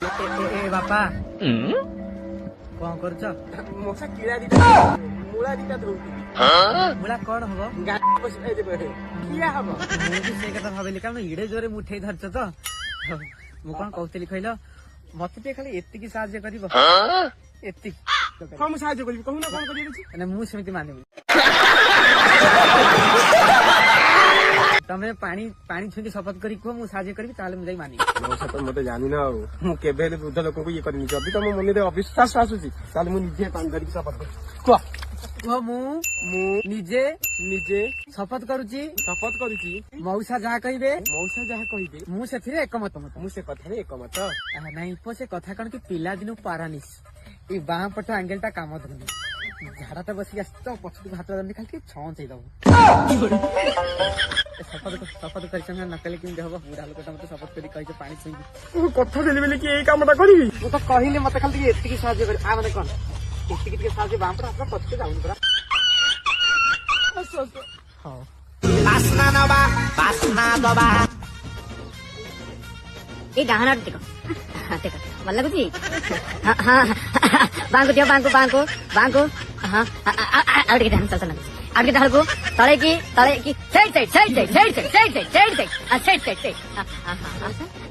बापा कौन कर मशा किड़ा दिता मूला दिता धौती मुला कौन हम गाड़ी बस किड़ा हम मुझे से कथा भाविली कारण इडे जोरे मुठे धरछ तो मु कौन कहतली कहल मत टे खाली एतिकी साहाଯ୍य करिवो एतिकी हम साहाଯ୍य करिवि कहू ना कोन करिवि माने मु सेमिति मानिबि तमे पानी पानी छुंकी शपथ करी को मु साहाଯ୍य करबि ताले मु जाई मानिबि मशा तो मते जानि ना मु केबे वृद्ध लोक को ये करनी जबि तो मो मन रे अविश्वास आसुची ताले मु निजे पानी धरि शपथ करी को मु निजे निजे शपथ करूची मौसा जहा कहबे मु सेथिरे एकमत मु से कथा रे एकमत नहीं पो से कथा कण कि पिला दिनु पारानिस ई बाह पट एंगलटा काम धुनी झाड़ा तो बसी आस तो पछटू हाथ दंडी खाली छौ चई दबो शपथ कर नकली कि हबो बुढ़ा लोक मते शपथ करी कहि पानी छुई कथा देली बेले कि एई कामटा करिवि मु तो कहिले मते खाली एतिकी साहाଯ୍य कर आ माने कोन एतिकी साहाଯ୍य बाम पर आपन पछटे जाउन परा हां बासना दबा ए डाहना टिको टिको मन लागुची हां बांको दियो बांको हां आउट के ध्यान चलना आउट के ढाल को तळे की साइड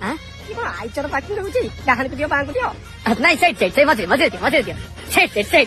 हां की बा आई चर बाकी रहउची डाहन को दियो बांको दियो नहीं साइड मजे दियो साइड